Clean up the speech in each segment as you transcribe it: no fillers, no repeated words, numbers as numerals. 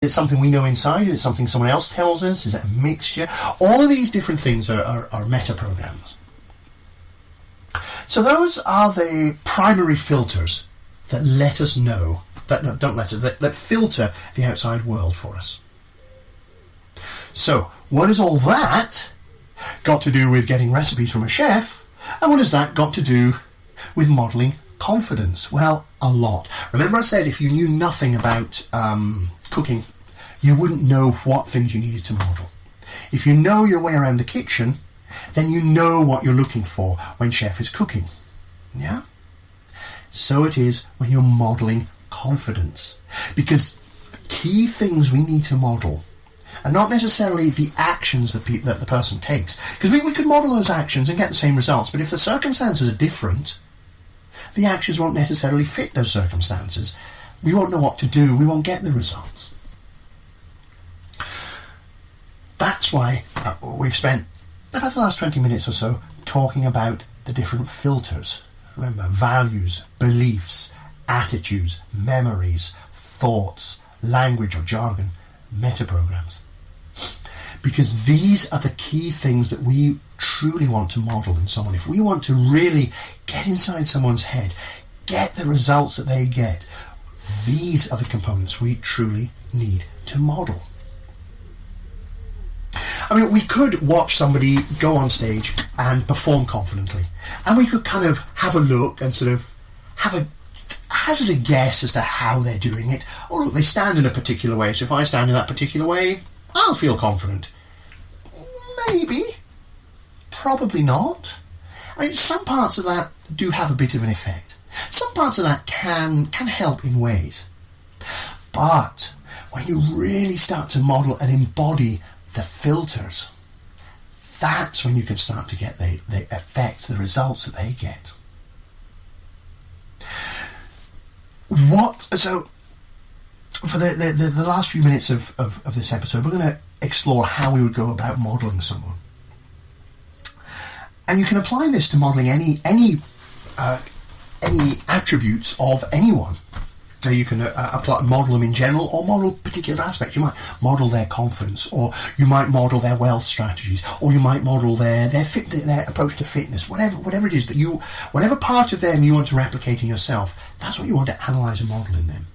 it something we know inside? Is it something someone else tells us? Is it a mixture? All of these different things are meta-programs. So those are the primary filters that let us know, that filter the outside world for us. So, what has all that got to do with getting recipes from a chef? And what has that got to do with modelling confidence? Well, a lot. Remember I said if you knew nothing about cooking, you wouldn't know what things you needed to model. If you know your way around the kitchen, then you know what you're looking for when chef is cooking. Yeah? So it is when you're modelling confidence. Because key things we need to model are not necessarily the actions that the person takes. Because we could model those actions and get the same results, but if the circumstances are different, the actions won't necessarily fit those circumstances. We won't know what to do. We won't get the results. That's why we've spent about the last 20 minutes or so talking about the different filters. Remember, values, beliefs, attitudes, memories, thoughts, language or jargon, metaprograms. Because these are the key things that we truly want to model in someone. If we want to really get inside someone's head, get the results that they get, these are the components we truly need to model. I mean, we could watch somebody go on stage and perform confidently, and we could kind of have a look and sort of hazard a guess as to how they're doing it. Oh, look, they stand in a particular way, so if I stand in that particular way, I'll feel confident. Maybe. Probably not. I mean, some parts of that do have a bit of an effect. Some parts of that can help in ways. But when you really start to model and embody the filters, that's when you can start to get the effects, the results that they get. So, for the last few minutes of this episode, we're going to explore how we would go about modelling someone. And you can apply this to modelling any attributes of anyone. So you can model them in general, or model particular aspects. You might model their confidence, or you might model their wealth strategies, or you might model their approach to fitness. Whatever it is that whatever part of them you want to replicate in yourself, that's what you want to analyse and model in them.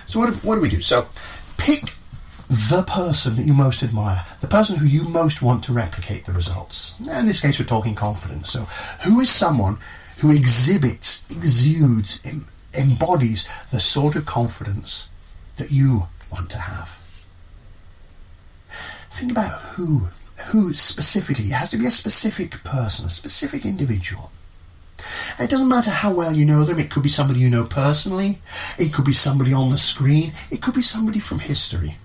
So what do we do? So pick the person that you most admire, the person who you most want to replicate the results. Now, in this case, we're talking confidence. So who is someone who exudes, embodies the sort of confidence that you want to have? Think about who specifically. It has to be a specific person, a specific individual. And it doesn't matter how well you know them. It could be somebody you know personally. It could be somebody on the screen. It could be somebody from history.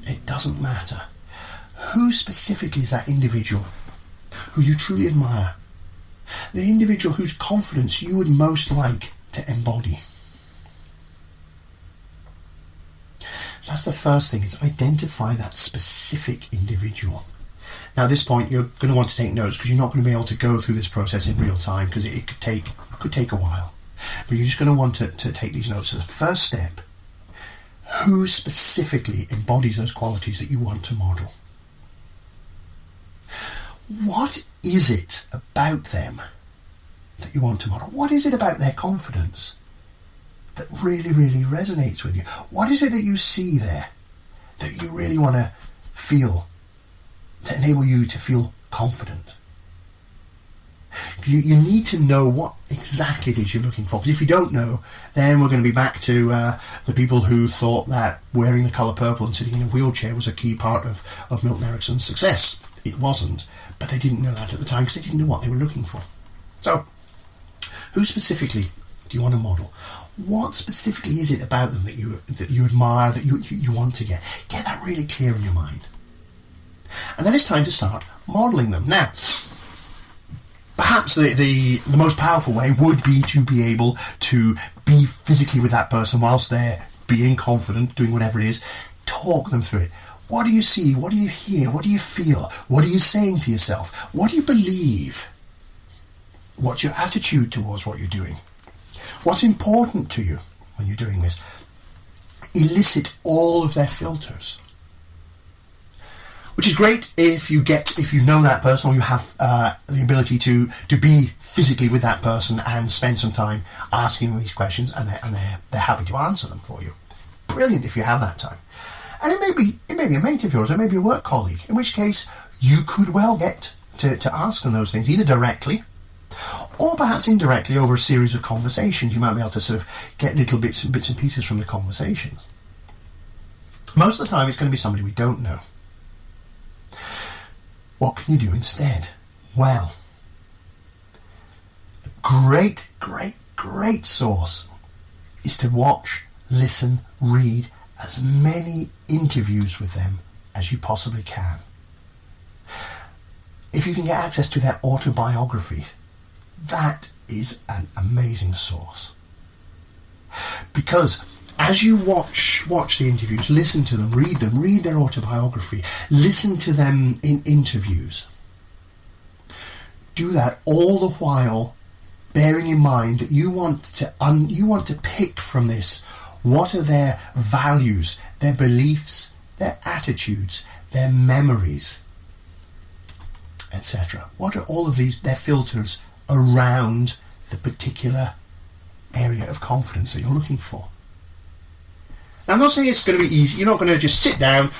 It doesn't matter. Who specifically is that individual who you truly admire? The individual whose confidence you would most like to embody. So that's the first thing, is identify that specific individual. Now at this point you're going to want to take notes, because you're not going to be able to go through this process in real time, because it could take a while. But you're just going to want to take these notes. So the first step, who specifically embodies those qualities that you want to model? What is it about them that you want to model? What is it about their confidence that really, really resonates with you? What is it that you see there that you really want to feel, to enable you to feel confident? You need to know what exactly it is you're looking for, because if you don't know, then we're going to be back to the people who thought that wearing the colour purple and sitting in a wheelchair was a key part of Milton Erickson's success. It wasn't, but they didn't know that at the time, because they didn't know what they were looking for. So, who specifically do you want to model? What specifically is it about them that you admire, that you want to get? Get that really clear in your mind. And then it's time to start modelling them. Now, perhaps the most powerful way would be to be able to be physically with that person whilst they're being confident, doing whatever it is. Talk them through it. What do you see? What do you hear? What do you feel? What are you saying to yourself? What do you believe? What's your attitude towards what you're doing? What's important to you when you're doing this? elicit all of their filters. Which is great if you know that person, or you have the ability to be physically with that person and spend some time asking them these questions, and they're happy to answer them for you. Brilliant if you have that time. And it may be a mate of yours, it may be a work colleague, in which case you could well get to ask them those things, either directly or perhaps indirectly over a series of conversations. You might be able to sort of get little bits and pieces from the conversations. Most of the time it's going to be somebody we don't know. What can you do instead? Well, a great source is to watch, listen, read as many interviews with them as you possibly can. If you can get access to their autobiographies, that is an amazing source. Because as you watch the interviews, listen to them, read their autobiography, listen to them in interviews. Do that all the while bearing in mind that you want to pick from this what are their values, their beliefs, their attitudes, their memories, etc. What are all of these, their filters around the particular area of confidence that you're looking for? Now, I'm not saying it's going to be easy. You're not going to just sit down,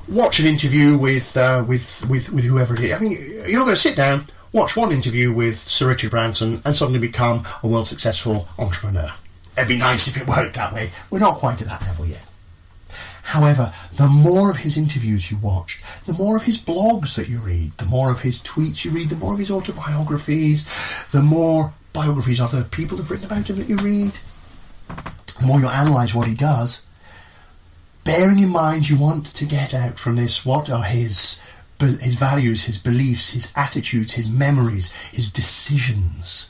watch an interview with whoever it is. I mean, you're not going to sit down, watch one interview with Sir Richard Branson and suddenly become a world successful entrepreneur. It'd be nice if it worked that way. We're not quite at that level yet. However, the more of his interviews you watch, the more of his blogs that you read, the more of his tweets you read, the more of his autobiographies, the more biographies other people have written about him that you read, the more you analyse what he does, bearing in mind you want to get out from this what are his values, his beliefs, his attitudes, his memories, his decisions,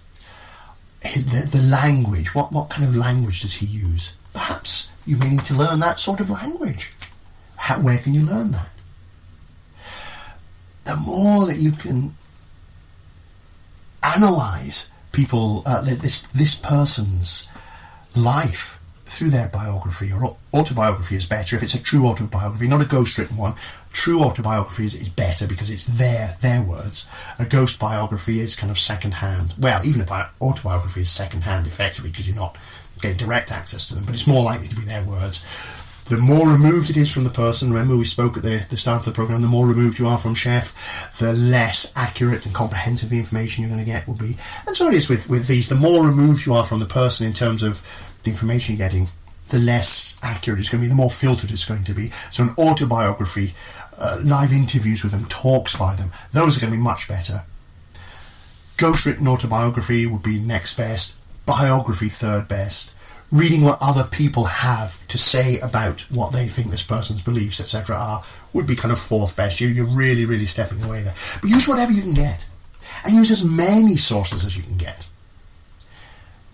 the language. What kind of language does he use? Perhaps you may need to learn that sort of language. Where can you learn that? The more that you can analyse people, this person's life through their biography, or autobiography is better if it's a true autobiography, not a ghost-written one. True autobiography is better because it's their words. A ghost biography is kind of second-hand. Well, even a autobiography is second-hand effectively because you're not getting direct access to them, but it's more likely to be their words. The more removed it is from the person, remember we spoke at the start of the programme, the more removed you are from Chef, the less accurate and comprehensive the information you're going to get will be. And so it is with these. The more removed you are from the person in terms of the information you're getting, the less accurate it's going to be, the more filtered it's going to be. So an autobiography, live interviews with them, talks by them, those are going to be much better. Ghostwritten autobiography would be next best, biography third best. Reading what other people have to say about what they think this person's beliefs, etc. are, would be kind of fourth best. You're really, really stepping away there. But use whatever you can get. And use as many sources as you can get.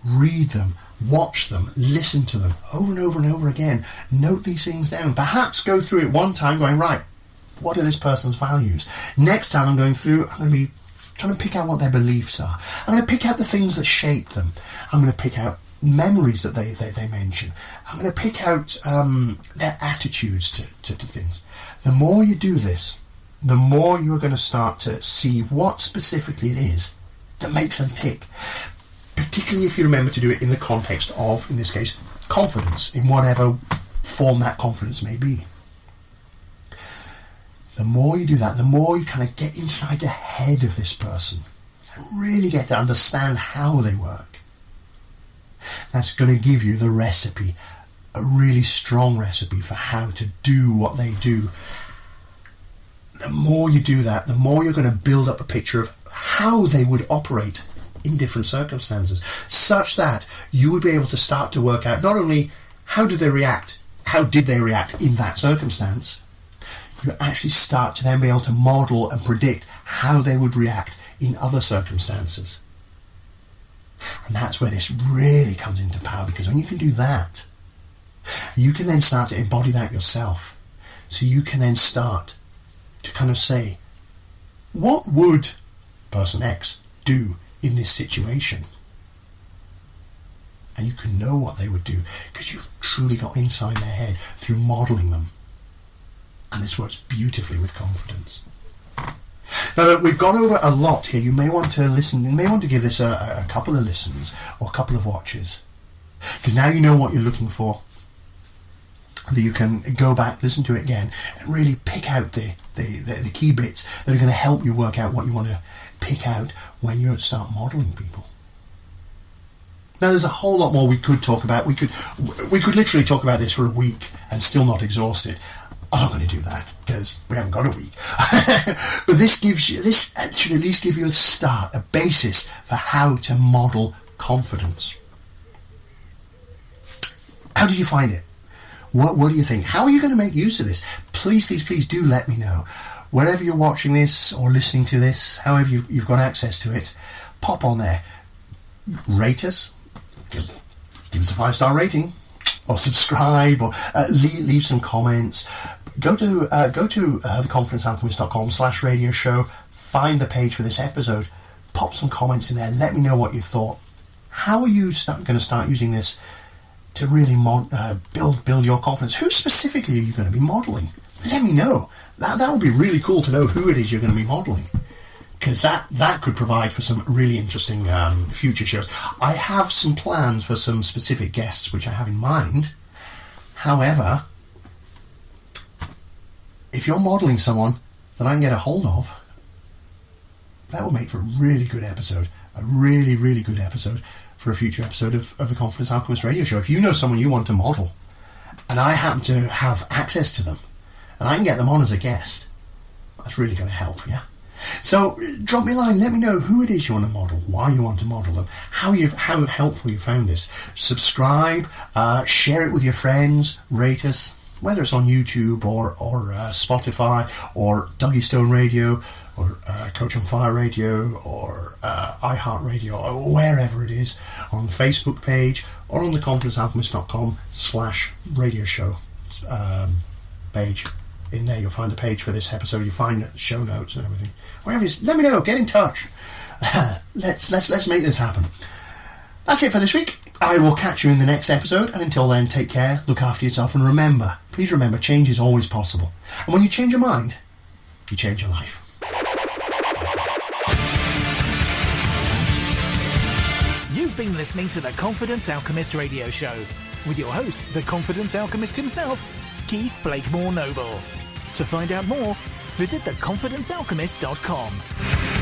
Read them, watch them, listen to them over and over and over again. Note these things down. Perhaps go through it one time going, right, what are this person's values? Next time I'm going through, I'm going to be trying to pick out what their beliefs are. I'm going to pick out the things that shape them. I'm going to pick out memories that they mention. I'm going to pick out their attitudes to things. The more you do this, the more you are going to start to see what specifically it is that makes them tick. Particularly if you remember to do it in the context of, in this case, confidence, in whatever form that confidence may be. The more you do that, the more you kind of get inside the head of this person and really get to understand how they work. That's going to give you the recipe, a really strong recipe for how to do what they do. The more you do that, the more you're going to build up a picture of how they would operate in different circumstances, such that you would be able to start to work out not only how did they react in that circumstance, you actually start to then be able to model and predict how they would react in other circumstances. And that's where this really comes into power, because when you can do that, you can then start to embody that yourself. So you can then start to kind of say, what would person X do in this situation? and you can know what they would do because you've truly got inside their head through modelling them. And this works beautifully with confidence. Now that we've gone over a lot here, you may want to listen, you may want to give this a couple of listens or a couple of watches, because now you know what you're looking for. That you can go back, listen to it again, and really pick out the key bits that are going to help you work out what you want to pick out when you start modelling people. Now, there's a whole lot more we could talk about. We could literally talk about this for a week and still not exhaust it. I'm not going to do that because we haven't got a week. But this should at least give you a start, a basis for how to model confidence. How did you find it? What do you think? How are you going to make use of this? Please, please, please do let me know. Wherever you're watching this or listening to this, however you've got access to it, pop on there. Rate us. Give us a 5-star rating. Or subscribe. Or leave some comments. Go to theconfidencealchemist.com/radio show. Find the page for this episode. Pop some comments in there. Let me know what you thought. How are you going to start using this to really build your confidence? Who specifically are you going to be modelling? Let me know. That would be really cool to know who it is you're going to be modelling, because that could provide for some really interesting future shows. I have some plans for some specific guests which I have in mind. However, if you're modelling someone that I can get a hold of, that will make for a really good episode. A really, really good episode for a future episode of the Confidence Alchemist radio show. If you know someone you want to model, and I happen to have access to them, and I can get them on as a guest, that's really going to help, yeah? So drop me a line, let me know who it is you want to model, why you want to model them, how helpful you found this. Subscribe, share it with your friends, rate us, whether it's on YouTube or Spotify or Dougie Stone Radio or Coach on Fire Radio or iHeartRadio or wherever it is, on the Facebook page or on the confidencealchemist.com/radio show page. In there you'll find the page for this episode. You'll find the show notes and everything. Wherever it is, let me know. Get in touch. Let's make this happen. That's it for this week. I will catch you in the next episode, and until then, take care, look after yourself, and please remember, change is always possible. And when you change your mind, you change your life. You've been listening to the Confidence Alchemist radio show with your host, the Confidence Alchemist himself, Keith Blakemore-Noble. To find out more, visit theconfidencealchemist.com.